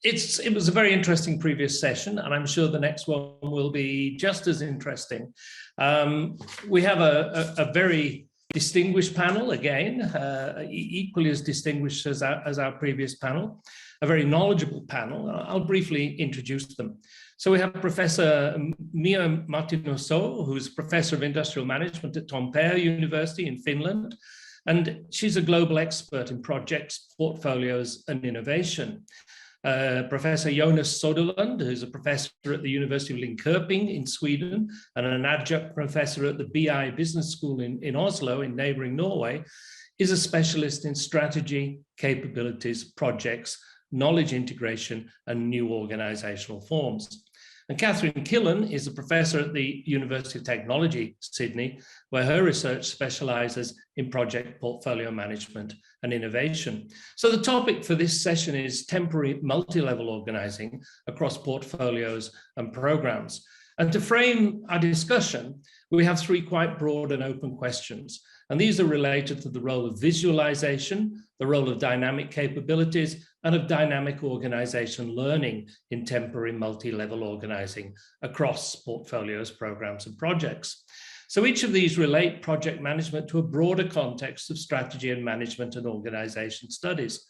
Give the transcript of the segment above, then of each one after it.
it was a very interesting previous session, and I'm sure the next one will be just as interesting. We have a very distinguished panel again, equally as distinguished as our previous panel, a very knowledgeable panel. I'll briefly introduce them. So we have Professor Miia Martinsuo, who's Professor of Industrial Management at Tampere University in Finland, and she's a global expert in projects, portfolios, and innovation. Professor Jonas Söderlund, who's a professor at the University of Linkoping in Sweden and an adjunct professor at the BI Business School in Oslo in neighboring Norway, is a specialist in strategy, capabilities, projects, knowledge integration, and new organizational forms. And Catherine Killen is a professor at the University of Technology, Sydney, where her research specializes in project portfolio management and innovation. So the topic for this session is temporary multi-level organizing across portfolios and programs. And to frame our discussion, we have three quite broad and open questions. And these are related to the role of visualization, the role of dynamic capabilities, and of dynamic organization learning in temporary multi-level organizing across portfolios, programs, and projects. So each of these relate project management to a broader context of strategy and management and organization studies.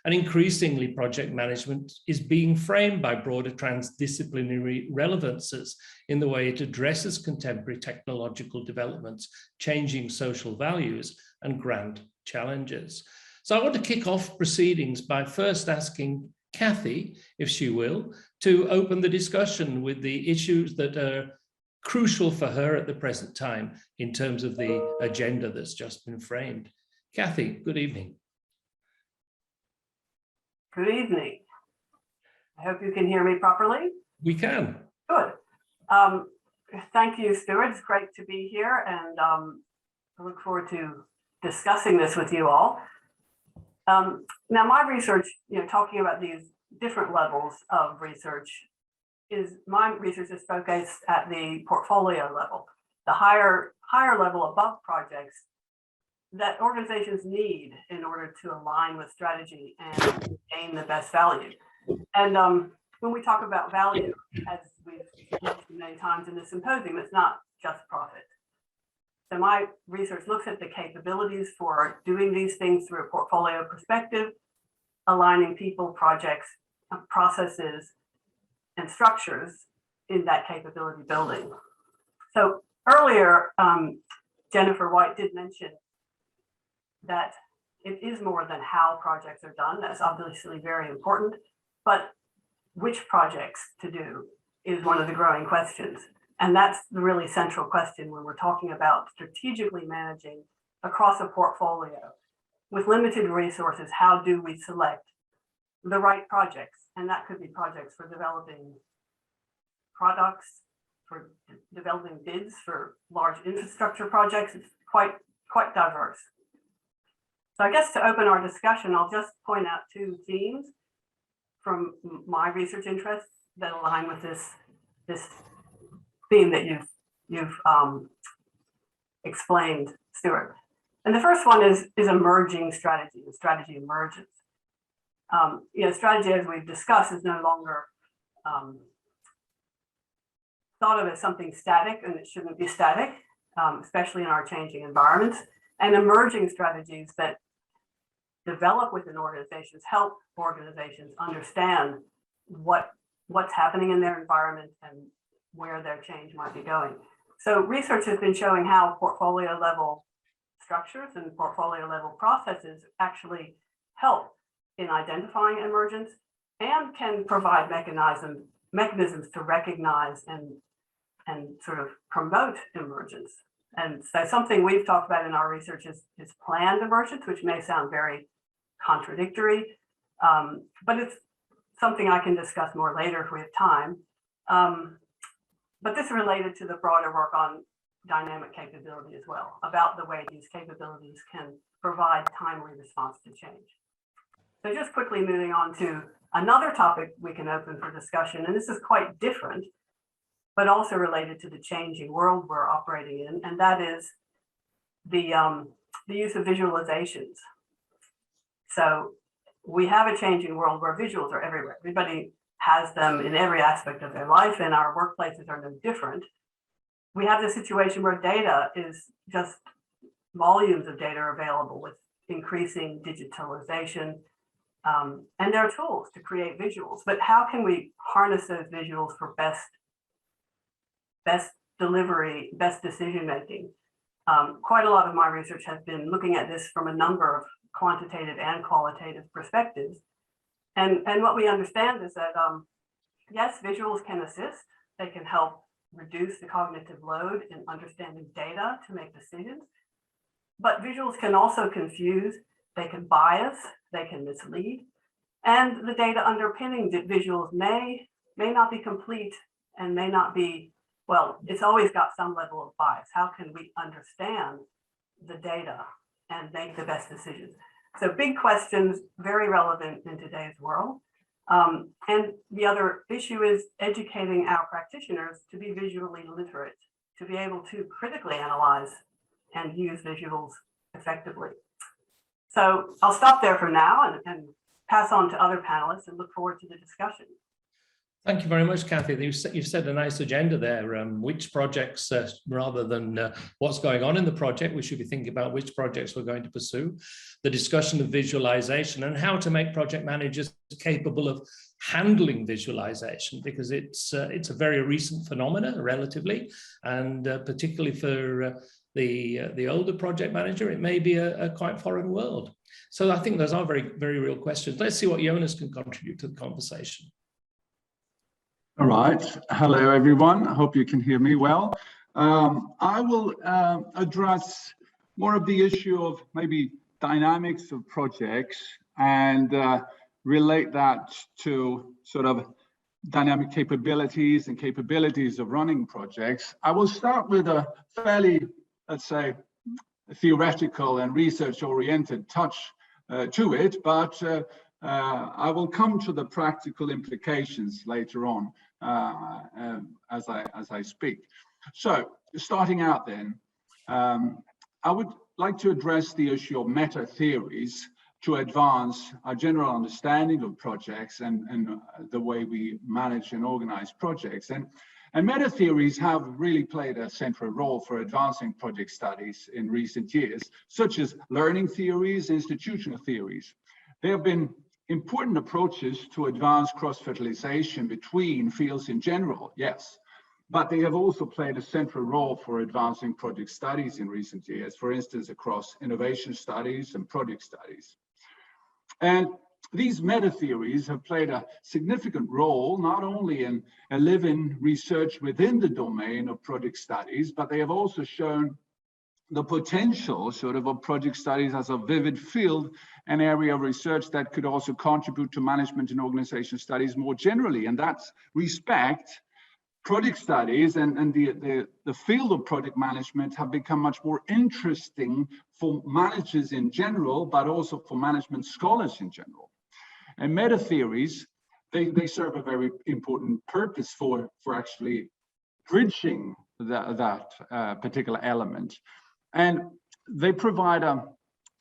And increasingly, project management is being framed by broader transdisciplinary relevances in the way it addresses contemporary technological developments, changing social values, and grand challenges. So I want to kick off proceedings by first asking Kathy, if she will, to open the discussion with the issues that are crucial for her at the present time in terms of the agenda that's just been framed. Kathy, good evening. Good evening. I hope you can hear me properly. We can. Good. Thank you, Stewart. It's great to be here, and I look forward to discussing this with you all. Now, my research, talking about these different levels of research, my research is focused at the portfolio level, the higher level above projects that organizations need in order to align with strategy and gain the best value. And when we talk about value, as we've mentioned many times in the symposium, it's not just profit. So my research looks at the capabilities for doing these things through a portfolio perspective, aligning people, projects, processes, and structures in that capability building. So earlier, Jennifer White did mention that it is more than how projects are done. That's obviously very important, but which projects to do is one of the growing questions. And that's the really central question when we're talking about strategically managing across a portfolio. With limited resources, how do we select the right projects? And that could be projects for developing products, for developing bids for large infrastructure projects. It's quite diverse. So I guess to open our discussion, I'll just point out two themes from my research interests that align with this theme that you've explained, Stewart. And the first one is emerging strategy, and strategy emergence. Strategy, as we've discussed, is no longer thought of as something static, and it shouldn't be static, especially in our changing environments. And emerging strategies that develop within organizations help organizations understand what's happening in their environment and where their change might be going. So research has been showing how portfolio level structures and portfolio level processes actually help in identifying emergence and can provide mechanisms to recognize and sort of promote emergence. And so something we've talked about in our research is planned emergence, which may sound very contradictory, but it's something I can discuss more later if we have time. But this is related to the broader work on dynamic capability as well, about the way these capabilities can provide timely response to change. So just quickly moving on to another topic we can open for discussion, and this is quite different, but also related to the changing world we're operating in, and that is the use of visualizations. So we have a changing world where visuals are everywhere. Everybody has them in every aspect of their life, and our workplaces are no different. We have this situation where data is just volumes of data are available with increasing digitalization. And there are tools to create visuals, but how can we harness those visuals for best delivery, best decision making? Quite a lot of my research has been looking at this from a number of quantitative and qualitative perspectives. And what we understand is that, yes, visuals can assist. They can help reduce the cognitive load in understanding data to make decisions. But visuals can also confuse, they can bias, they can mislead. And the data underpinning visuals may not be complete and may not be, well, it's always got some level of bias. How can we understand the data and make the best decisions? So big questions, very relevant in today's world. And the other issue is educating our practitioners to be visually literate, to be able to critically analyze and use visuals effectively. So I'll stop there for now and pass on to other panelists and look forward to the discussion. Thank you very much, Kathy. You've set a nice agenda there. Which projects, rather than what's going on in the project, we should be thinking about which projects we're going to pursue, the discussion of visualization and how to make project managers capable of handling visualization, because it's a very recent phenomenon, relatively, and particularly for the older project manager, it may be a quite foreign world. So I think those are very, very real questions. Let's see what Jonas can contribute to the conversation. All right. Hello, everyone. I hope you can hear me well. I will address more of the issue of maybe dynamics of projects and relate that to sort of dynamic capabilities and capabilities of running projects. I will start with a fairly, let's say, theoretical and research-oriented touch to it, but I will come to the practical implications later on as I speak. So, starting out then, I would like to address the issue of meta theories to advance our general understanding of projects and the way we manage and organize projects. And meta theories have really played a central role for advancing project studies in recent years, such as learning theories, institutional theories. They have been important approaches to advance cross-fertilization between fields in general, yes, but they have also played a central role for advancing project studies in recent years, for instance, across innovation studies and project studies. And these meta-theories have played a significant role, not only in a living research within the domain of project studies, but they have also shown the potential sort of project studies as a vivid field, an area of research that could also contribute to management and organization studies more generally. In that respect, project studies and the field of project management have become much more interesting for managers in general, but also for management scholars in general. And meta theories, they serve a very important purpose for actually bridging that particular element. And they provide a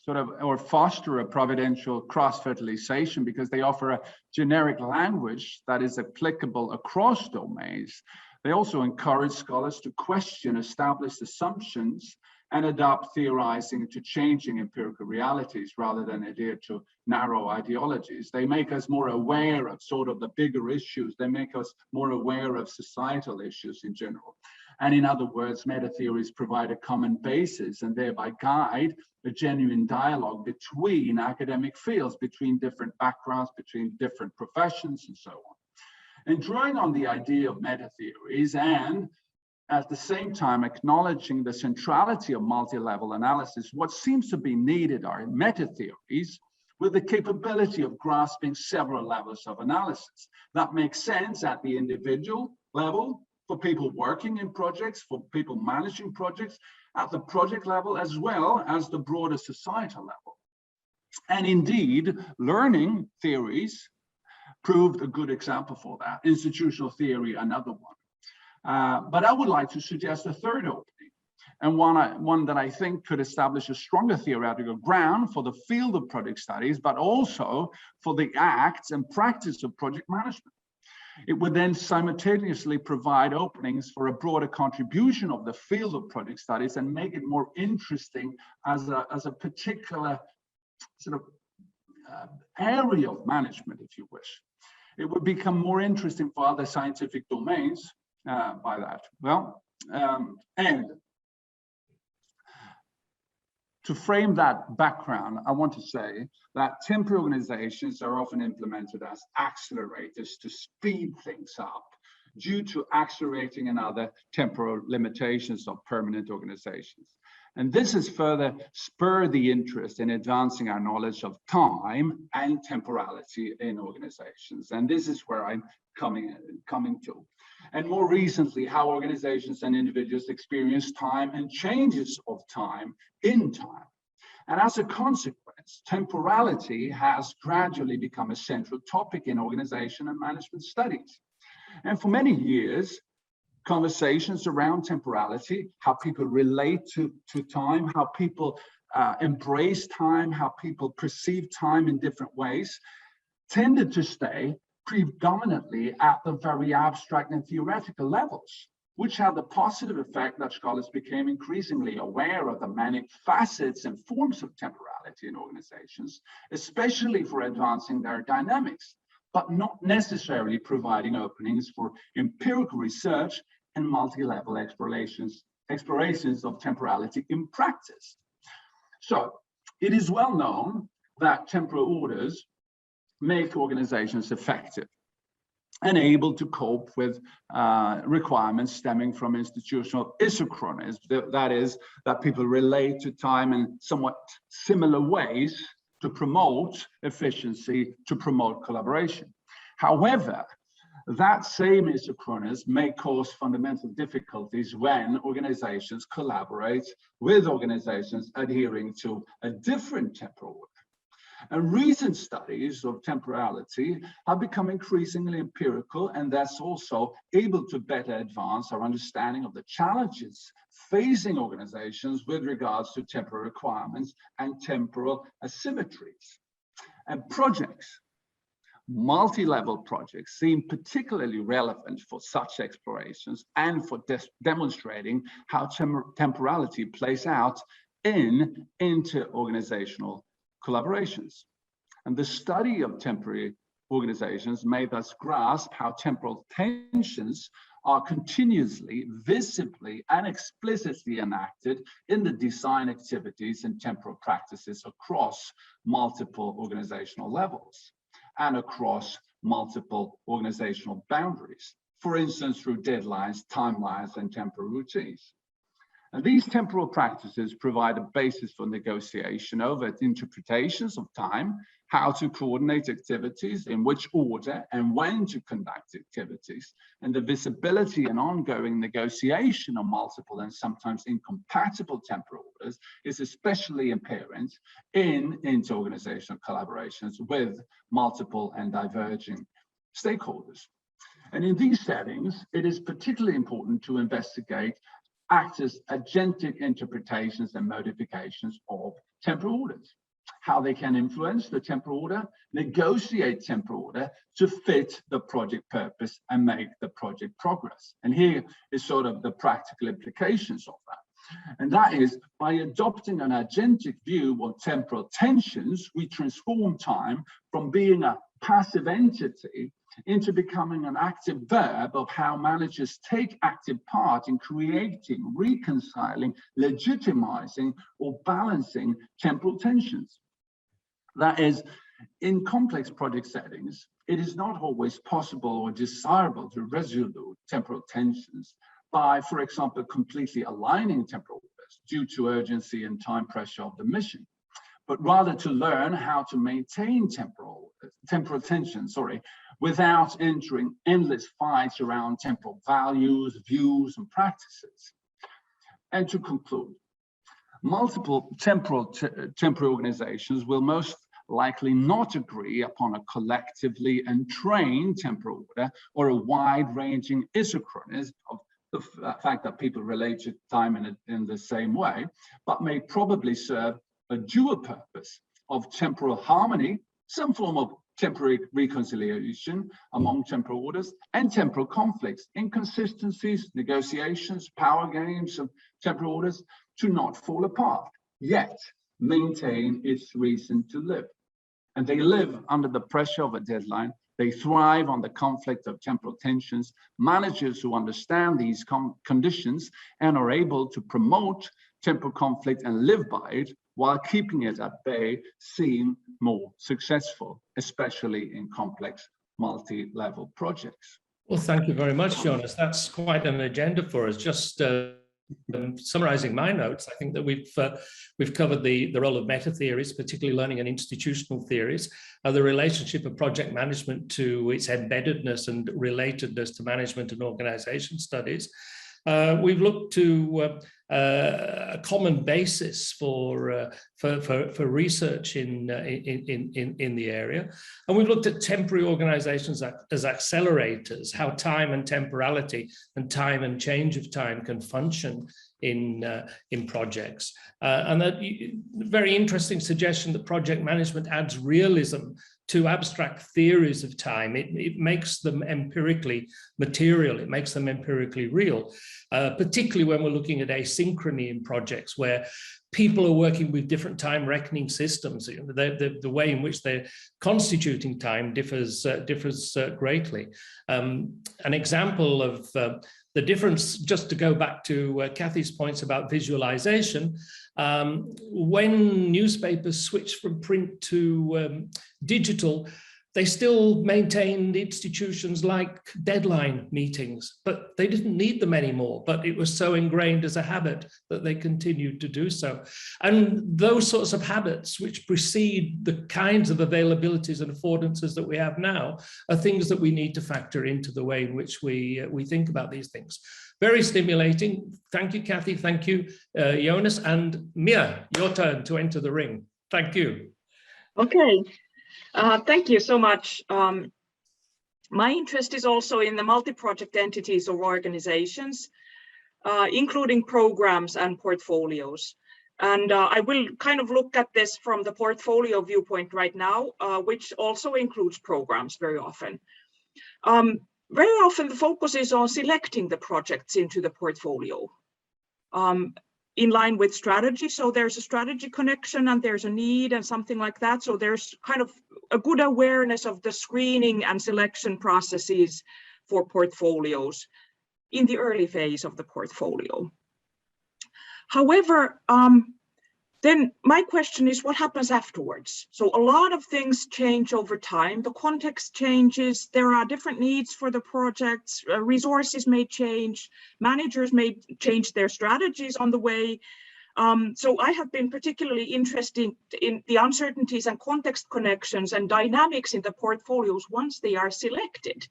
sort of, or foster a providential cross-fertilization because they offer a generic language that is applicable across domains. They also encourage scholars to question established assumptions and adapt theorizing to changing empirical realities rather than adhere to narrow ideologies. They make us more aware of sort of the bigger issues. They make us more aware of societal issues in general. And in other words, meta theories provide a common basis and thereby guide a genuine dialogue between academic fields, between different backgrounds, between different professions, and so on. And drawing on the idea of meta theories and at the same time acknowledging the centrality of multi-level analysis, what seems to be needed are meta theories with the capability of grasping several levels of analysis. That makes sense at the individual level, for people working in projects, for people managing projects, at the project level, as well as the broader societal level. And indeed, learning theories proved a good example for that. Institutional theory, another one. But I would like to suggest a third opening. and one that I think could establish a stronger theoretical ground for the field of project studies, but also for the acts and practice of project management. It would then simultaneously provide openings for a broader contribution of the field of project studies and make it more interesting as a particular sort of area of management, if you wish. It would become more interesting for other scientific domains by that. Well, and to frame that background, I want to say that temporary organizations are often implemented as accelerators to speed things up due to accelerating and other temporal limitations of permanent organizations. And this has further spurred the interest in advancing our knowledge of time and temporality in organizations. And this is where I'm coming to. And more recently, how organizations and individuals experience time and changes of time in time. And as a consequence, temporality has gradually become a central topic in organization and management studies. And for many years, conversations around temporality, how people relate to time, how people embrace time, how people perceive time in different ways, tended to stay predominantly at the very abstract and theoretical levels, which had the positive effect that scholars became increasingly aware of the many facets and forms of temporality in organizations, especially for advancing their dynamics, but not necessarily providing openings for empirical research and multi-level explorations of temporality in practice. So it is well known that temporal orders make organizations effective and able to cope with requirements stemming from institutional isochronism. That is, that people relate to time in somewhat similar ways to promote efficiency, to promote collaboration. However, that same isochronism may cause fundamental difficulties when organizations collaborate with organizations adhering to a different temporal order. And recent studies of temporality have become increasingly empirical and thus also able to better advance our understanding of the challenges facing organizations with regards to temporal requirements and temporal asymmetries. And projects, multi-level projects, seem particularly relevant for such explorations and for demonstrating how temporality plays out in inter-organizational collaborations. And the study of temporary organizations may thus grasp how temporal tensions are continuously, visibly, and explicitly enacted in the design activities and temporal practices across multiple organizational levels and across multiple organizational boundaries, for instance, through deadlines, timelines, and temporal routines. And these temporal practices provide a basis for negotiation over interpretations of time, how to coordinate activities, in which order and when to conduct activities. And the visibility and ongoing negotiation of multiple and sometimes incompatible temporal orders is especially apparent in inter-organizational collaborations with multiple and diverging stakeholders. And in these settings, it is particularly important to investigate act as agentic interpretations and modifications of temporal orders, how they can influence the temporal order, negotiate temporal order to fit the project purpose and make the project progress. And here is sort of the practical implications of that. And that is, by adopting an agentic view of temporal tensions, we transform time from being a passive entity into becoming an active verb of how managers take active part in creating, reconciling, legitimizing, or balancing temporal tensions. That is, in complex project settings, it is not always possible or desirable to resolve temporal tensions by, for example, completely aligning temporal orders due to urgency and time pressure of the mission, but rather to learn how to maintain temporal tension, without entering endless fights around temporal values, views, and practices. And to conclude, multiple temporal organizations will most likely not agree upon a collectively entrained temporal order or a wide-ranging isochronism of the fact that people relate to time in the same way, but may probably serve a dual purpose of temporal harmony, some form of temporary reconciliation among temporal orders, and temporal conflicts, inconsistencies, negotiations, power games of temporal orders to not fall apart, yet maintain its reason to live. And they live under the pressure of a deadline. They thrive on the conflict of temporal tensions. Managers who understand these conditions and are able to promote temporal conflict and live by it while keeping it at bay seem more successful, especially in complex multi-level projects. Well, thank you very much, Jonas. That's quite an agenda for us. Just summarizing my notes, I think that we've covered the role of meta theories, particularly learning and institutional theories, the relationship of project management to its embeddedness and relatedness to management and organization studies. We've looked to a common basis for research in the area, and we've looked at temporary organizations as accelerators, how time and temporality and time and change of time can function in projects, and that very interesting suggestion that project management adds realism to abstract theories of time. It makes them empirically material, it makes them empirically real, particularly when we're looking at asynchrony in projects where people are working with different time reckoning systems. The way in which they're constituting time differs greatly. An example of the difference, just to go back to Kathy's points about visualization, when newspapers switched from print to digital, they still maintained institutions like deadline meetings, but they didn't need them anymore. But it was so ingrained as a habit that they continued to do so. And those sorts of habits, which precede the kinds of availabilities and affordances that we have now, are things that we need to factor into the way in which we think about these things. Very stimulating. Thank you, Kathy. Thank you, Jonas. And Miia, your turn to enter the ring. Thank you. Okay. Thank you so much. My interest is also in the multi-project entities or organizations, including programs and portfolios. And I will kind of look at this from the portfolio viewpoint right now, which also includes programs very often. Very often the focus is on selecting the projects into the portfolio in line with strategy. So there's a strategy connection and there's a need and something like that. So there's kind of a good awareness of the screening and selection processes for portfolios in the early phase of the portfolio. However, then my question is, what happens afterwards? So a lot of things change over time. The context changes. There are different needs for the projects. Resources may change. Managers may change their strategies on the way. So I have been particularly interested in the uncertainties and context connections and dynamics in the portfolios once they are selected.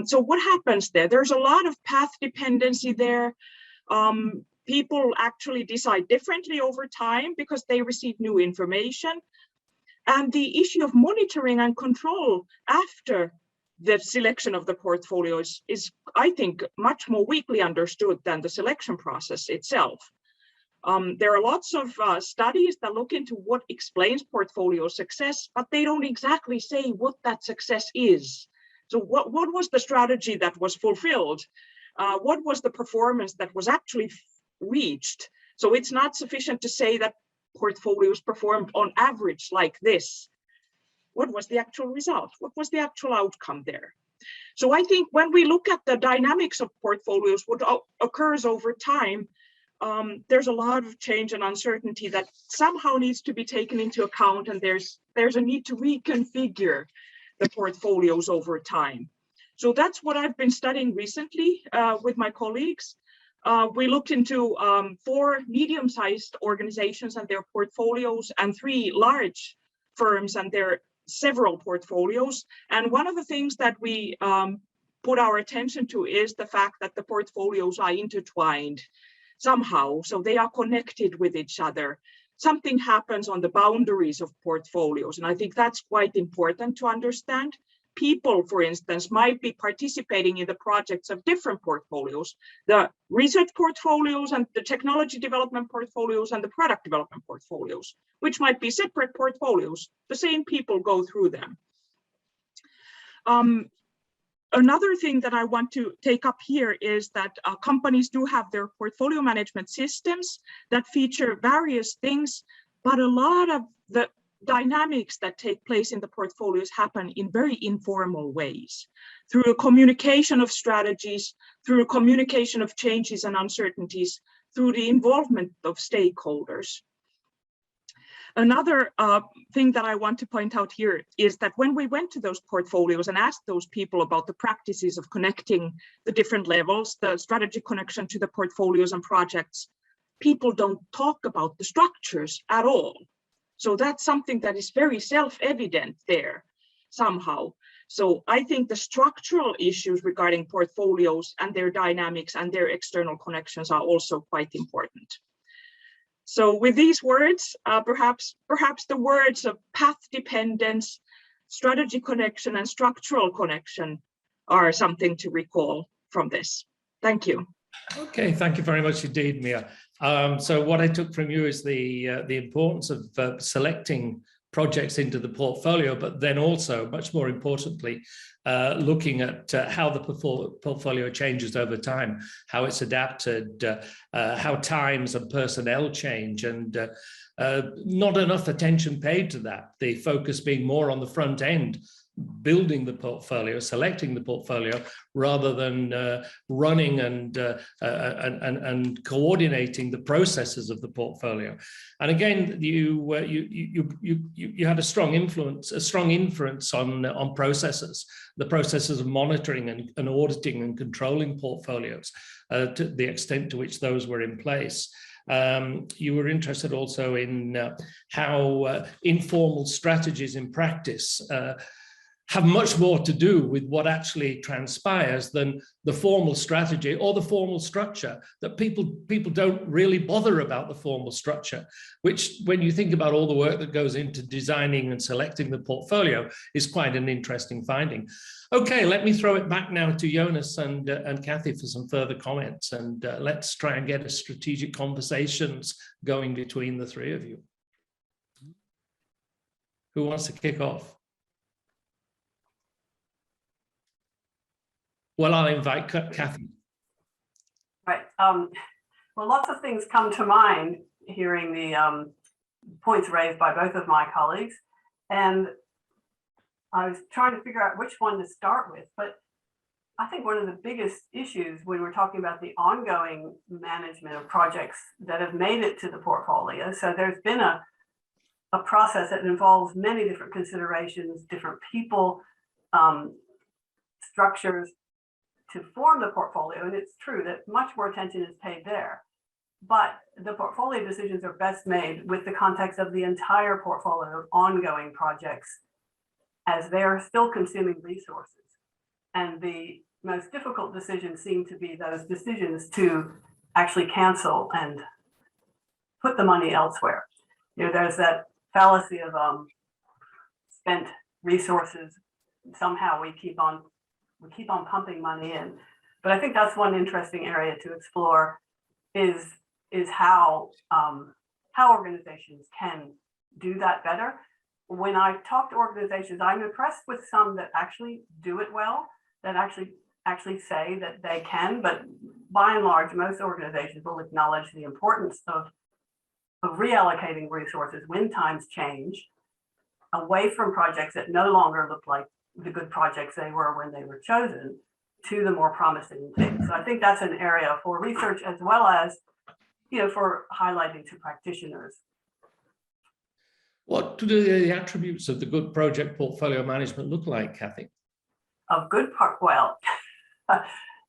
So what happens there? There's a lot of path dependency there. People actually decide differently over time because they receive new information. And the issue of monitoring and control after the selection of the portfolio is, I think, much more weakly understood than the selection process itself. There are lots of studies that look into what explains portfolio success, but they don't exactly say what that success is. So what was the strategy that was fulfilled? What was the performance that was actually reached? So it's not sufficient to say that portfolios performed on average like this. What was the actual result? What was the actual outcome there? So I think when we look at the dynamics of portfolios, what occurs over time, there's a lot of change and uncertainty that somehow needs to be taken into account, and there's a need to reconfigure the portfolios over time. So that's what I've been studying recently with my colleagues. We looked into 4 medium-sized organizations and their portfolios and 3 large firms and their several portfolios. And one of the things that we put our attention to is the fact that the portfolios are intertwined somehow, so they are connected with each other. Something happens on the boundaries of portfolios, and I think that's quite important to understand. people, for instance, might be participating in the projects of different portfolios, the research portfolios and the technology development portfolios and the product development portfolios, which might be separate portfolios. The same people go through them. Another thing that I want to take up here is that companies do have their portfolio management systems that feature various things, but a lot of the dynamics that take place in the portfolios happen in very informal ways, through a communication of strategies, through a communication of changes and uncertainties, through the involvement of stakeholders. Another thing that I want to point out here is that when we went to those portfolios and asked those people about the practices of connecting the different levels, the strategy connection to the portfolios and projects, people don't talk about the structures at all. So that's something that is very self-evident there somehow. So I think the structural issues regarding portfolios and their dynamics and their external connections are also quite important. So with these words, perhaps the words of path dependence, strategy connection, and structural connection are something to recall from this. Thank you. Okay, thank you very much indeed, Miia. So what I took from you is the importance of selecting projects into the portfolio, but then also, much more importantly, looking at how the portfolio changes over time, how it's adapted, how times and personnel change, and not enough attention paid to that, the focus being more on the front end, building the portfolio, selecting the portfolio, rather than running and coordinating the processes of the portfolio. And again, you had a strong inference on processes, the processes of monitoring and auditing and controlling portfolios, to the extent to which those were in place. You were interested also in how informal strategies in practice have much more to do with what actually transpires than the formal strategy or the formal structure, that people don't really bother about the formal structure, which, when you think about all the work that goes into designing and selecting the portfolio, is quite an interesting finding. Okay, let me throw it back now to Jonas and Kathy for some further comments, and let's try and get a strategic conversations going between the three of you. Who wants to kick off? Well, I'll invite Kathy. Right. Well, lots of things come to mind hearing the points raised by both of my colleagues. And I was trying to figure out which one to start with. But I think one of the biggest issues when we're talking about the ongoing management of projects that have made it to the portfolio, so there's been a process that involves many different considerations, different people, structures, to form the portfolio. And it's true that much more attention is paid there, but the portfolio decisions are best made with the context of the entire portfolio of ongoing projects, as they're still consuming resources. And the most difficult decisions seem to be those decisions to actually cancel and put the money elsewhere. You know, there's that fallacy of spent resources. Somehow we keep on pumping money in. But I think that's one interesting area to explore is how organizations can do that better. When I talk to organizations, I'm impressed with some that actually do it well, that actually say that they can, but by and large, most organizations will acknowledge the importance of reallocating resources when times change, away from projects that no longer look like the good projects they were when they were chosen, to the more promising things. So I think that's an area for research, as well as, you know, for highlighting to practitioners. What do the attributes of the good project portfolio management look like, Kathy? Of good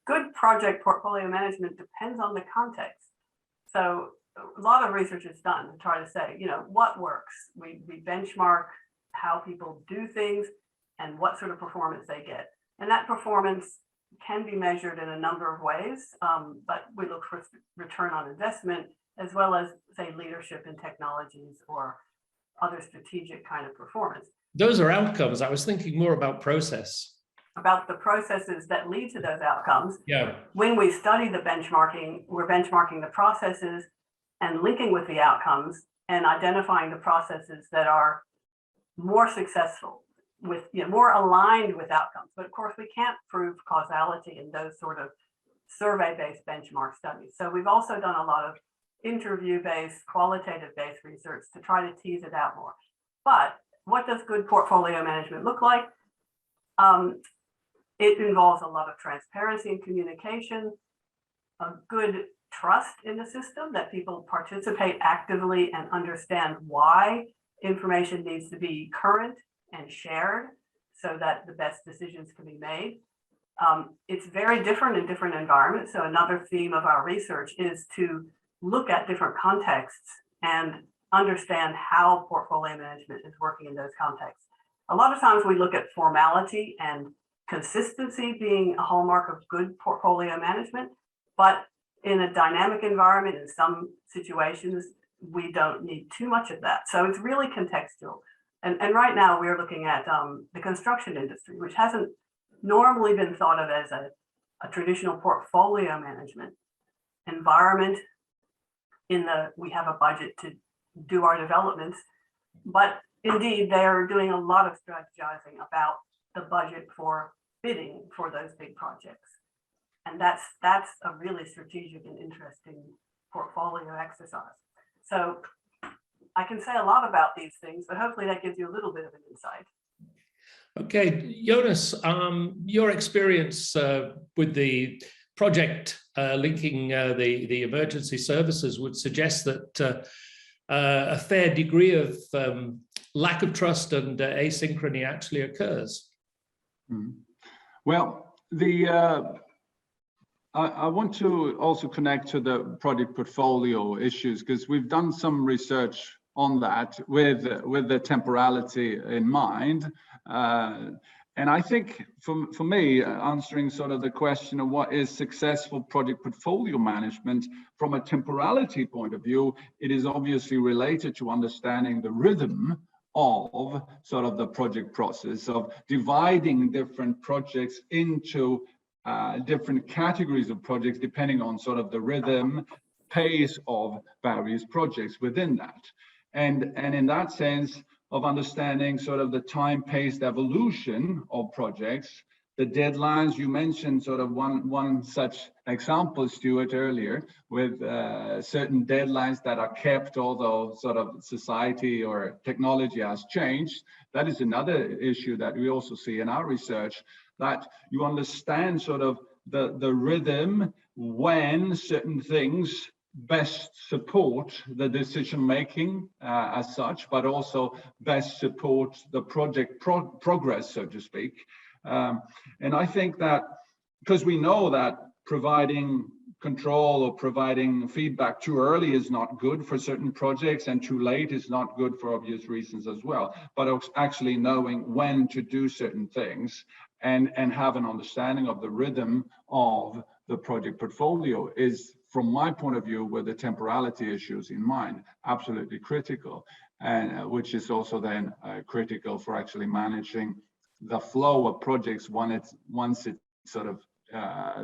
good project portfolio management depends on the context. So a lot of research is done to try to say, you know, what works. We benchmark how people do things and what sort of performance they get. And that performance can be measured in a number of ways, but we look for return on investment, as well as, say, leadership in technologies or other strategic kind of performance. Those are outcomes. I was thinking more about process. About the processes that lead to those outcomes. Yeah. When we study the benchmarking, we're benchmarking the processes and linking with the outcomes and identifying the processes that are more successful, with more aligned with outcomes. But of course, we can't prove causality in those sort of survey-based benchmark studies. So we've also done a lot of interview-based, qualitative-based research to try to tease it out more. But what does good portfolio management look like? It involves a lot of transparency and communication, a good trust in the system, that people participate actively and understand why information needs to be current and shared so that the best decisions can be made. It's very different in different environments. So another theme of our research is to look at different contexts and understand how portfolio management is working in those contexts. A lot of times we look at formality and consistency being a hallmark of good portfolio management, but in a dynamic environment, in some situations, we don't need too much of that. So it's really contextual. And right now we're looking at the construction industry, which hasn't normally been thought of as a traditional portfolio management environment. We have a budget to do our developments, but indeed they are doing a lot of strategizing about the budget for bidding for those big projects. And that's a really strategic and interesting portfolio exercise. So I can say a lot about these things, but hopefully that gives you a little bit of an insight. Okay, Jonas, your experience with the project linking the emergency services would suggest that a fair degree of lack of trust and asynchrony actually occurs. Well, I want to also connect to the project portfolio issues, because we've done some research on that with the temporality in mind. And I think for me, answering sort of the question of what is successful project portfolio management from a temporality point of view, it is obviously related to understanding the rhythm of sort of the project process, of dividing different projects into different categories of projects depending on sort of the rhythm, pace of various projects within that. And in that sense of understanding sort of the time-paced evolution of projects, the deadlines, you mentioned sort of one such example, Stewart, earlier, with certain deadlines that are kept, although sort of society or technology has changed. That is another issue that we also see in our research, that you understand sort of the rhythm when certain things best support the decision making as such, but also best support the project progress, so to speak. And I think that because we know that providing control or providing feedback too early is not good for certain projects, and too late is not good for obvious reasons as well, but actually knowing when to do certain things and have an understanding of the rhythm of the project portfolio is, from my point of view, with the temporality issues in mind, absolutely critical, and which is also then critical for actually managing the flow of projects once it's sort of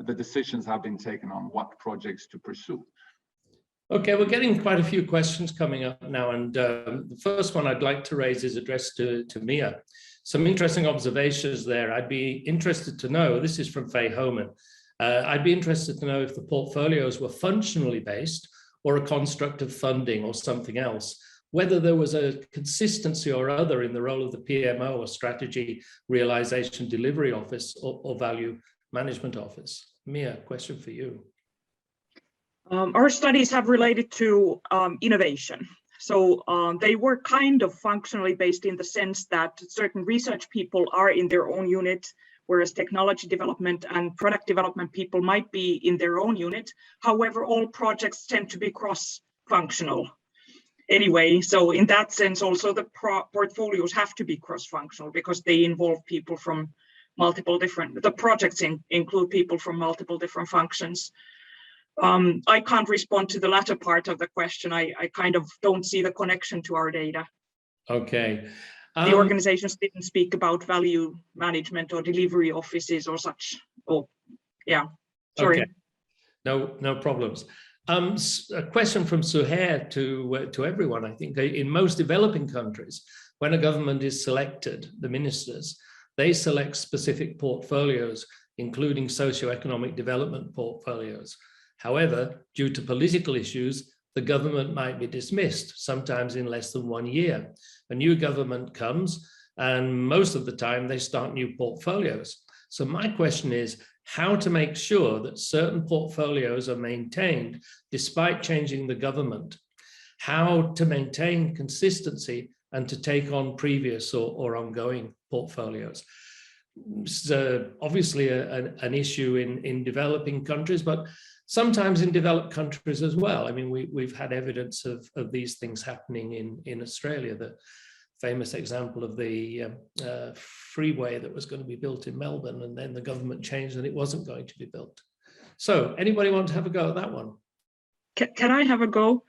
the decisions have been taken on what projects to pursue. Okay, we're getting quite a few questions coming up now, and the first one I'd like to raise is addressed to Miia. Some interesting observations there. I'd be interested to know, this is from Faye Homan, I'd be interested to know if the portfolios were functionally based or a construct of funding or something else, whether there was a consistency or other in the role of the PMO or strategy realization delivery office or value management office. Miia, question for you. Our studies have related to innovation. So they were kind of functionally based in the sense that certain research people are in their own unit, whereas technology development and product development people might be in their own unit. However, all projects tend to be cross-functional anyway. So in that sense, also the portfolios have to be cross-functional because they involve people from multiple different, the projects include people from multiple different functions. I can't respond to the latter part of the question. I kind of don't see the connection to our data. Okay. The organizations didn't speak about value management or delivery offices or such. Oh, yeah, sorry. Okay. No problems. A question from Suhair to everyone. I think in most developing countries, when a government is selected, the ministers, they select specific portfolios, including socioeconomic development portfolios. However, due to political issues, the government might be dismissed, sometimes in less than 1 year. A new government comes, and most of the time they start new portfolios. So my question is, how to make sure that certain portfolios are maintained despite changing the government, how to maintain consistency and to take on previous or ongoing portfolios. So obviously an issue in developing countries, but sometimes in developed countries as well. I mean, we've had evidence of these things happening in Australia. The famous example of the freeway that was going to be built in Melbourne, and then the government changed and it wasn't going to be built. So anybody want to have a go at that one? Can I have a go?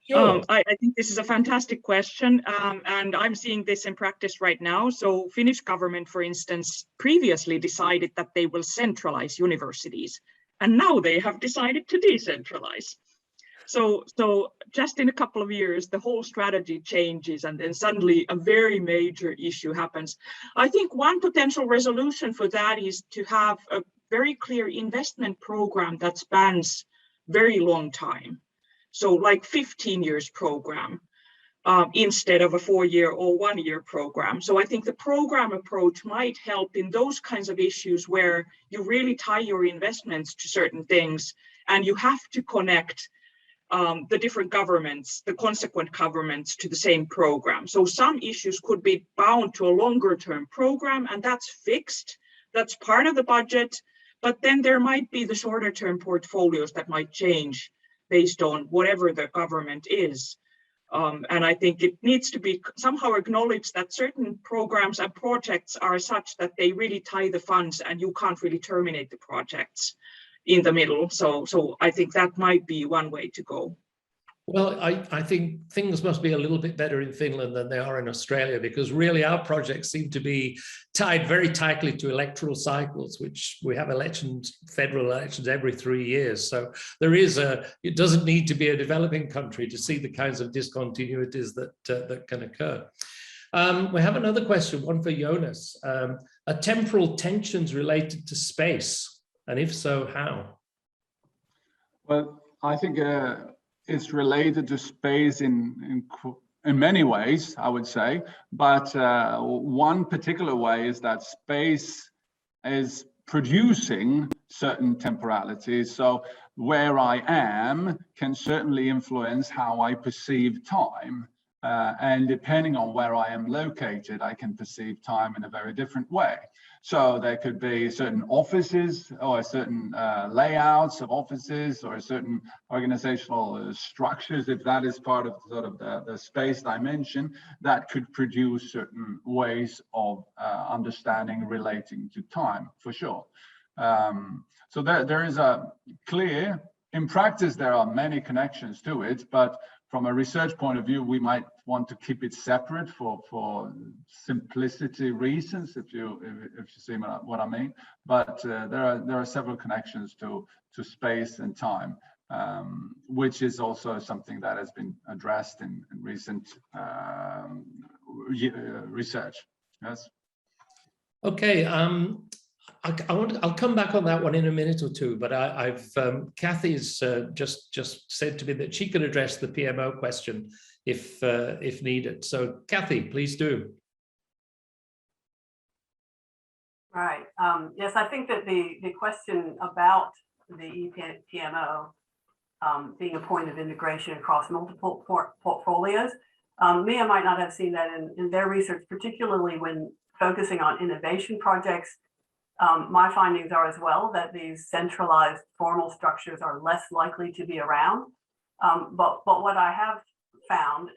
Sure. I think this is a fantastic question, and I'm seeing this in practice right now. So Finnish government, for instance, previously decided that they will centralize universities, and now they have decided to decentralize. So just in a couple of years, the whole strategy changes, and then suddenly a very major issue happens. I think one potential resolution for that is to have a very clear investment program that spans very long time. So like 15 years program instead of a 4-year or 1-year program. So I think the program approach might help in those kinds of issues where you really tie your investments to certain things, and you have to connect the different governments, the consequent governments, to the same program. So some issues could be bound to a longer term program, and that's fixed. That's part of the budget. But then there might be the shorter term portfolios that might change based on whatever the government is. And I think it needs to be somehow acknowledged that certain programs and projects are such that they really tie the funds, and you can't really terminate the projects in the middle. So I think that might be one way to go. Well, I think things must be a little bit better in Finland than they are in Australia, because really our projects seem to be tied very tightly to electoral cycles, which we have elections, federal elections every 3 years. So there is it doesn't need to be a developing country to see the kinds of discontinuities that can occur. We have another question, one for Jonas. Are temporal tensions related to space? And if so, how? Well, I think it's related to space in many ways, I would say. But one particular way is that space is producing certain temporalities. So where I am can certainly influence how I perceive time. And depending on where I am located, I can perceive time in a very different way. So there could be certain offices or certain layouts of offices or certain organizational structures, if that is part of sort of the space dimension, that could produce certain ways of understanding relating to time, for sure. So there is a clear, in practice, there are many connections to it, but from a research point of view, we might want to keep it separate for simplicity reasons, if you see what I mean. But there are several connections to space and time, which is also something that has been addressed in recent research. Yes. Okay. I'll come back on that one in a minute or two, but Kathy's just said to me that she can address the PMO question if needed. So Kathy, please do. Right. Yes, I think that the question about the EPMO being a point of integration across multiple portfolios, Miia might not have seen that in their research, particularly when focusing on innovation projects. My findings are as well that these centralized formal structures are less likely to be around. But what I have found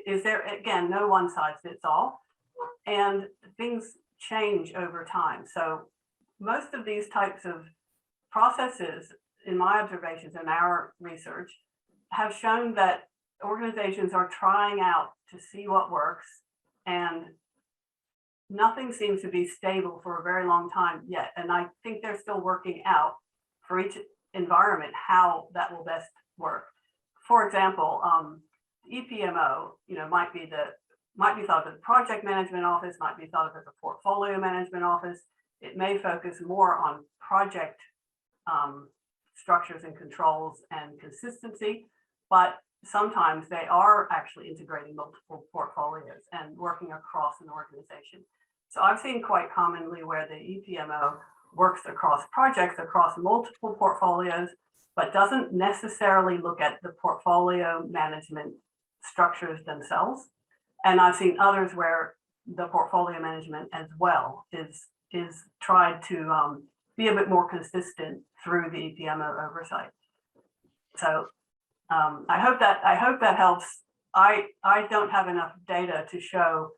is there, again, no one size fits all, and things change over time. So most of these types of processes, in my observations and our research, have shown that organizations are trying out to see what works, and nothing seems to be stable for a very long time yet. And I think they're still working out for each environment how that will best work. For example, EPMO, might be thought of as a project management office, might be thought of as a portfolio management office. It may focus more on project structures and controls and consistency, but sometimes they are actually integrating multiple portfolios and working across an organization. So I've seen quite commonly where the EPMO works across projects, across multiple portfolios, but doesn't necessarily look at the portfolio management structures themselves. And I've seen others where the portfolio management as well is tried to be a bit more consistent through the EPMO oversight. So I hope that helps. I don't have enough data to show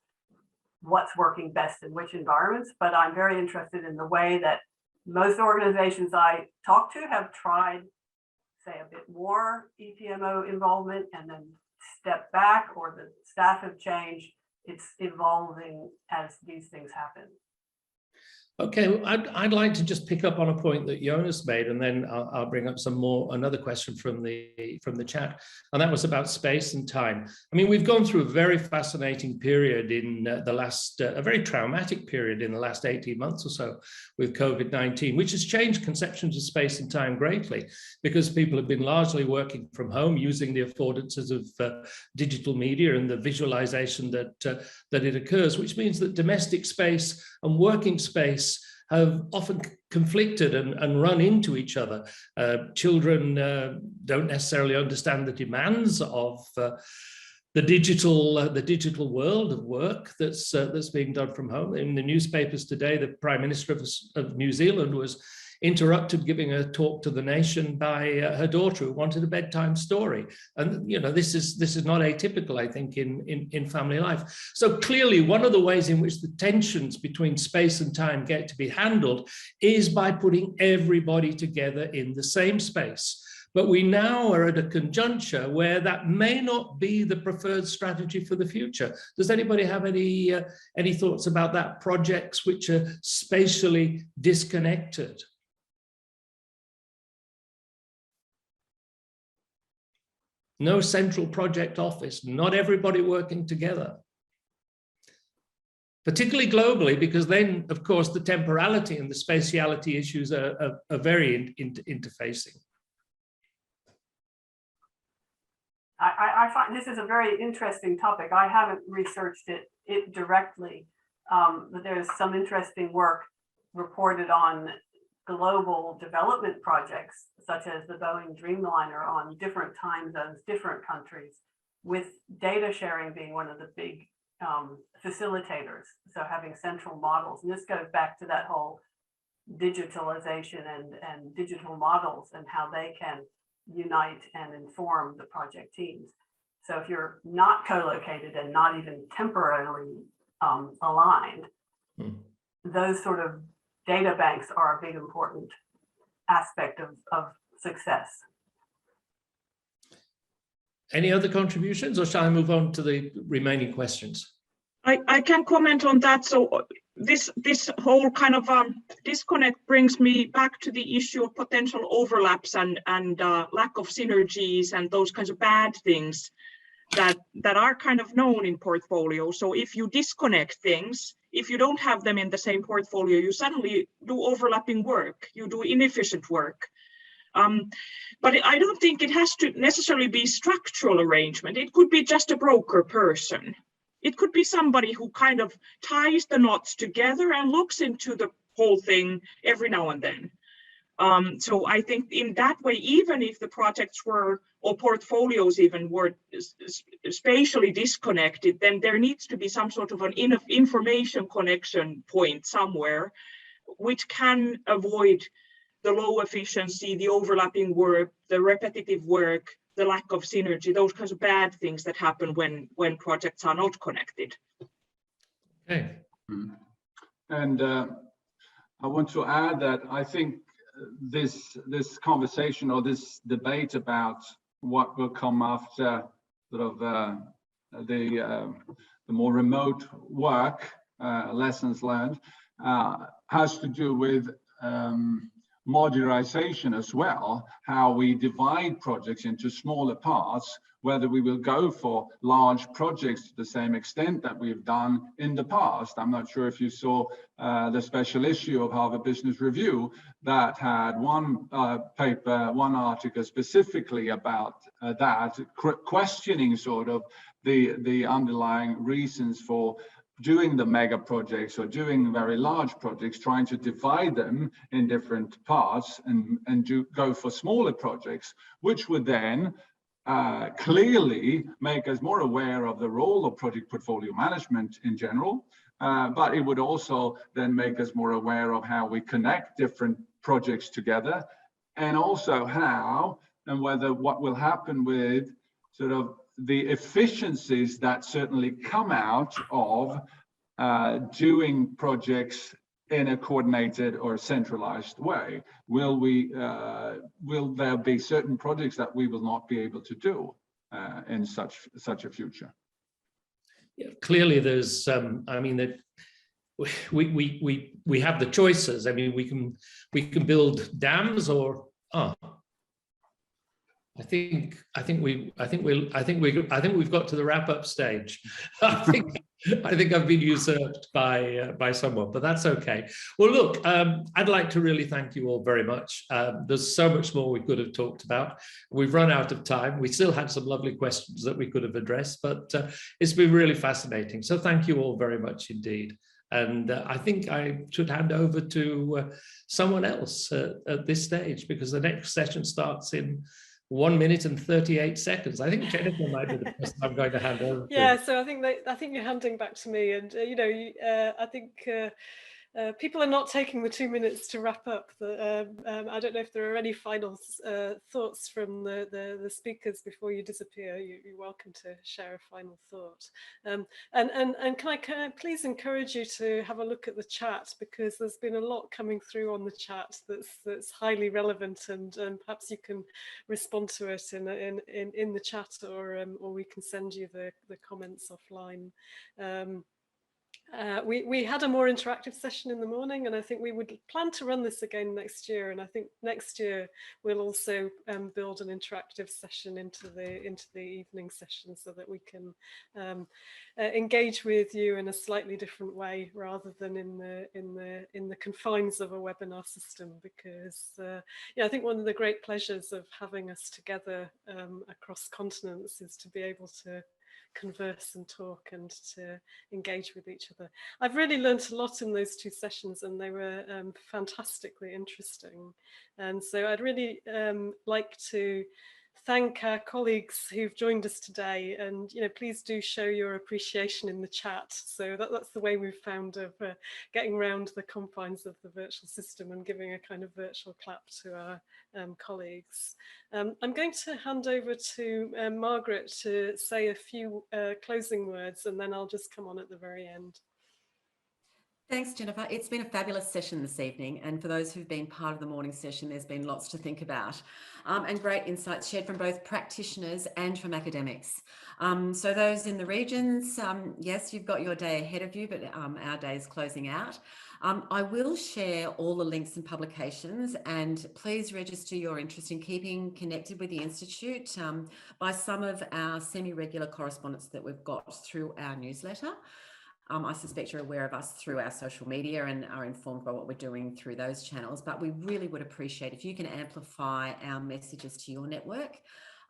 what's working best in which environments, but I'm very interested in the way that most organizations I talk to have tried, say, a bit more EPMO involvement and then step back, or the staff have changed. It's evolving as these things happen. Okay, I'd like to just pick up on a point that Jonas made, and then I'll bring up another question from the chat, and that was about space and time. I mean, we've gone through a very fascinating period in the last, a very traumatic period in the last 18 months or so with COVID-19, which has changed conceptions of space and time greatly, because people have been largely working from home using the affordances of digital media and the visualization that it occurs, which means that domestic space and working space have often conflicted and run into each other. Children don't necessarily understand the demands of the digital world of work that's being done from home. In the newspapers today, the Prime Minister of New Zealand was interrupted giving a talk to the nation by her daughter, who wanted a bedtime story. And this is not atypical, I think, in family life. So clearly, one of the ways in which the tensions between space and time get to be handled is by putting everybody together in the same space. But we now are at a conjuncture where that may not be the preferred strategy for the future. Does anybody have any thoughts about that? Projects which are spatially disconnected? No central project office, not everybody working together. Particularly globally, because then, of course, the temporality and the spatiality issues are very interfacing. I find this is a very interesting topic. I haven't researched it directly, but there's some interesting work reported on global development projects, such as the Boeing Dreamliner, on different time zones, different countries, with data sharing being one of the big facilitators. So having central models, and this goes back to that whole digitalization and digital models and how they can unite and inform the project teams. So if you're not co-located and not even temporarily aligned, those sort of data banks are a big important aspect of success. Any other contributions, or shall I move on to the remaining questions? I can comment on that. So this whole kind of disconnect brings me back to the issue of potential overlaps and lack of synergies and those kinds of bad things that are kind of known in portfolio. So if you disconnect things, if you don't have them in the same portfolio, you suddenly do overlapping work, you do inefficient work. But I don't think it has to necessarily be structural arrangement. It could be just a broker person. It could be somebody who kind of ties the knots together and looks into the whole thing every now and then. So I think in that way, even if the projects were, or portfolios even were spatially disconnected, then there needs to be some sort of an information connection point somewhere, which can avoid the low efficiency, the overlapping work, the repetitive work, the lack of synergy, those kinds of bad things that happen when projects are not connected. Okay. And I want to add that I think this conversation or this debate about what will come after sort of the more remote work, lessons learned, has to do with modularization as well, how we divide projects into smaller parts, whether we will go for large projects to the same extent that we've done in the past. I'm not sure if you saw the special issue of Harvard Business Review that had one paper, one article specifically about that, questioning sort of the underlying reasons for doing the mega projects or doing very large projects, trying to divide them in different parts and go for smaller projects, which would then clearly make us more aware of the role of project portfolio management in general, but it would also then make us more aware of how we connect different projects together, and also how and whether what will happen with sort of the efficiencies that certainly come out of doing projects in a coordinated or centralized way. Will there be certain projects that we will not be able to do in such a future? Yeah, clearly, there's I mean that we have the choices. I mean, we can build dams, or I think we've got to the wrap-up stage. I think I've been usurped by someone, but that's okay. Well, look, I'd like to really thank you all very much. There's so much more we could have talked about. We've run out of time. We still had some lovely questions that we could have addressed, but it's been really fascinating. So thank you all very much indeed. And I think I should hand over to someone else at this stage, because the next session starts in 1 minute and 38 seconds. I think Jennifer might be the person I'm going to hand over to. Yeah, so I think you're handing back to me, and I think people are not taking the 2 minutes to wrap up. I don't know if there are any final thoughts from the speakers before you disappear. You're welcome to share a final thought. And can I please encourage you to have a look at the chat, because there's been a lot coming through on the chat that's highly relevant, and perhaps you can respond to it in the chat, or we can send you the comments offline. We had a more interactive session in the morning, and I think we would plan to run this again next year. And I think next year we'll also build an interactive session into the evening session, so that we can engage with you in a slightly different way, rather than in the confines of a webinar system. Because I think one of the great pleasures of having us together across continents is to be able to converse and talk and to engage with each other. I've really learned a lot in those 2 sessions, and they were fantastically interesting. And so I'd really like to thank our colleagues who've joined us today, and please do show your appreciation in the chat. So that's the way we've found of getting around the confines of the virtual system and giving a kind of virtual clap to our colleagues. I'm going to hand over to Margaret to say a few closing words, and then I'll just come on at the very end. Thanks, Jennifer. It's been a fabulous session this evening, and for those who've been part of the morning session, there's been lots to think about, and great insights shared from both practitioners and from academics. So those in the regions, yes, you've got your day ahead of you, but our day is closing out. I will share all the links and publications, and please register your interest in keeping connected with the Institute by some of our semi-regular correspondence that we've got through our newsletter. I suspect you're aware of us through our social media and are informed by what we're doing through those channels, but we really would appreciate if you can amplify our messages to your network.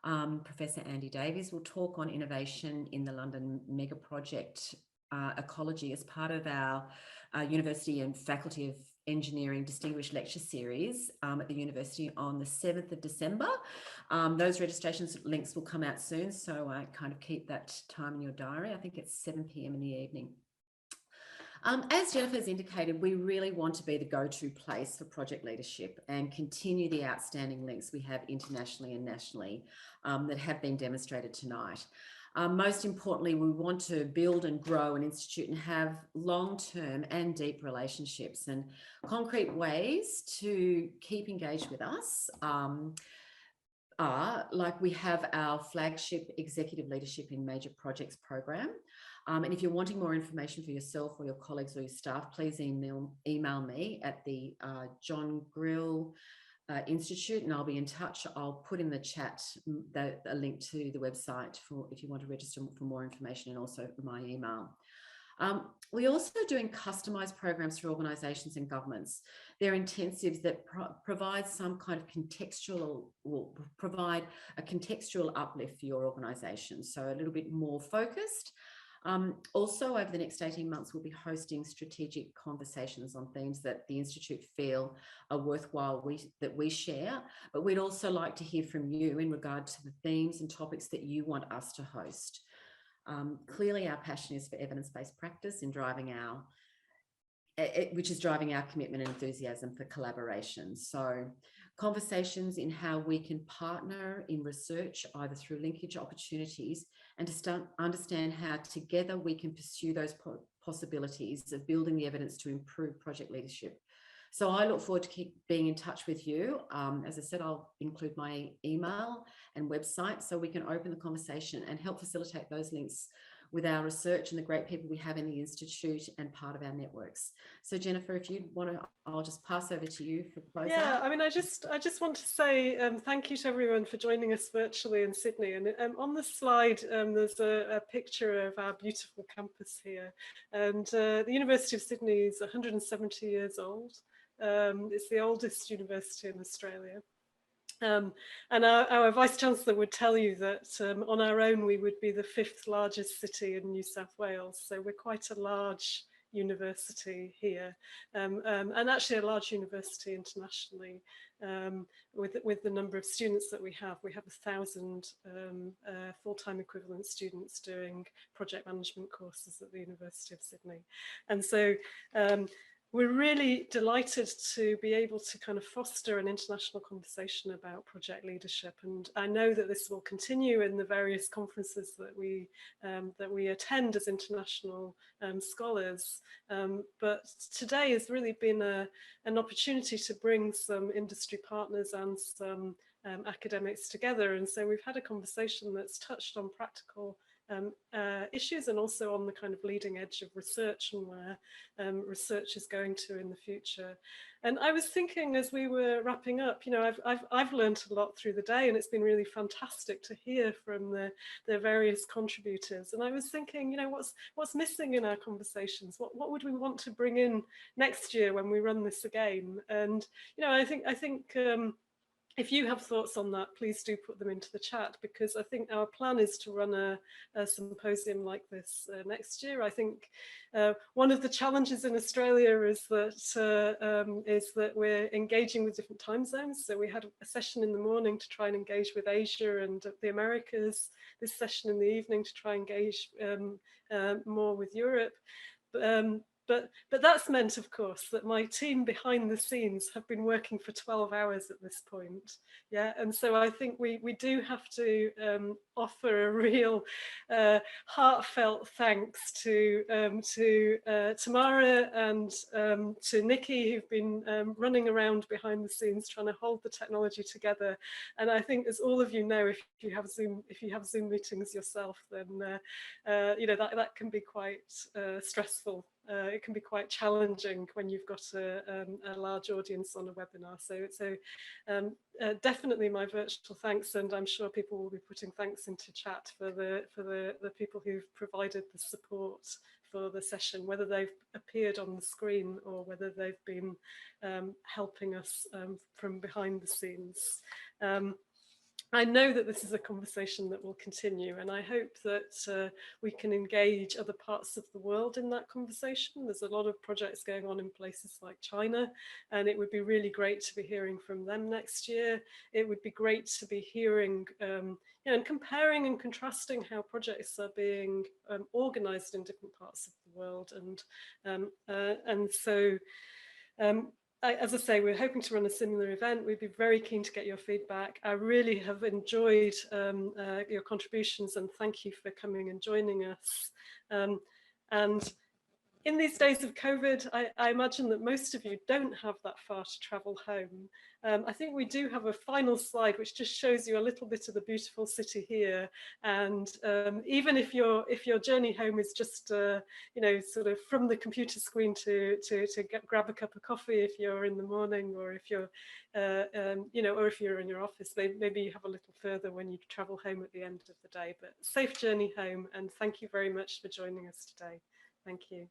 Professor Andy Davies will talk on innovation in the London mega project ecology as part of our University and Faculty of Engineering Distinguished Lecture Series at the University on the 7th of December. Those registrations links will come out soon, so kind of keep that time in your diary. I think it's 7 p.m. in the evening. As Jennifer's indicated, we really want to be the go-to place for project leadership and continue the outstanding links we have internationally and nationally that have been demonstrated tonight. Most importantly, we want to build and grow an institute and have long-term and deep relationships and concrete ways to keep engaged with us. are, like, we have our flagship Executive Leadership in Major Projects program. And if you're wanting more information for yourself or your colleagues or your staff, please email me at the John Grill Institute, and I'll be in touch. I'll put in the chat a link to the website for if you want to register for more information, and also my email. We're also doing customised programs for organisations and governments. They're intensives that provide some kind of contextual, will provide a contextual uplift for your organisation, so a little bit more focused. Also, over the next 18 months, we'll be hosting strategic conversations on themes that the Institute feel are worthwhile that we share, but we'd also like to hear from you in regard to the themes and topics that you want us to host. Clearly, our passion is for evidence-based practice in which is driving our commitment and enthusiasm for collaboration. So conversations in how we can partner in research, either through linkage opportunities, and to understand how together we can pursue those possibilities of building the evidence to improve project leadership. So I look forward to keep being in touch with you. As I said, I'll include my email and website so we can open the conversation and help facilitate those links with our research and the great people we have in the Institute and part of our networks. So Jennifer, if you want to, I'll just pass over to you for close Yeah, out. I mean, I just want to say thank you to everyone for joining us virtually in Sydney. And on the slide, there's a picture of our beautiful campus here. And the University of Sydney is 170 years old. It's the oldest university in Australia. And our Vice-Chancellor would tell you that on our own, we would be the 5th largest city in New South Wales. So we're quite a large university here, and actually a large university internationally, with the number of students that we have. We have 1,000 full-time equivalent students doing project management courses at the University of Sydney. And so we're really delighted to be able to kind of foster an international conversation about project leadership, and I know that this will continue in the various conferences that we attend as international scholars. But today has really been an opportunity to bring some industry partners and some academics together, and so we've had a conversation that's touched on practical issues and also on the kind of leading edge of research and where research is going to in the future. And I was thinking as we were wrapping up, you know, I've learned a lot through the day, and it's been really fantastic to hear from the various contributors. And I was thinking, you know, what's missing in our conversations? What would we want to bring in next year when we run this again? And you know, I think if you have thoughts on that, please do put them into the chat, because I think our plan is to run a symposium like this next year. I think one of the challenges in Australia is that we're engaging with different time zones. So we had a session in the morning to try and engage with Asia and the Americas, this session in the evening to try and engage more with Europe. But that's meant, of course, that my team behind the scenes have been working for 12 hours at this point. Yeah, and so I think we do have to offer a real heartfelt thanks to Tamara and to Nikki, who've been running around behind the scenes trying to hold the technology together. And I think, as all of you know, if you have Zoom meetings yourself, then you know, that can be quite stressful. It can be quite challenging when you've got a large audience on a webinar. So definitely my virtual thanks, and I'm sure people will be putting thanks into chat for the people who've provided the support for the session, whether they've appeared on the screen or whether they've been helping us from behind the scenes. I know that this is a conversation that will continue, and I hope that we can engage other parts of the world in that conversation. There's a lot of projects going on in places like China, and it would be really great to be hearing from them next year. It would be great to be hearing, you know, and comparing and contrasting how projects are being organised in different parts of the world. And so as I say, we're hoping to run a similar event. We'd be very keen to get your feedback. I really have enjoyed your contributions, and thank you for coming and joining us. And in these days of COVID, I imagine that most of you don't have that far to travel home. I think we do have a final slide which just shows you a little bit of the beautiful city here. And even if your journey home is just you know, sort of from the computer screen to grab a cup of coffee if you're in the morning, or if you're you know, or if you're in your office, maybe you have a little further when you travel home at the end of the day. But safe journey home, and thank you very much for joining us today. Thank you.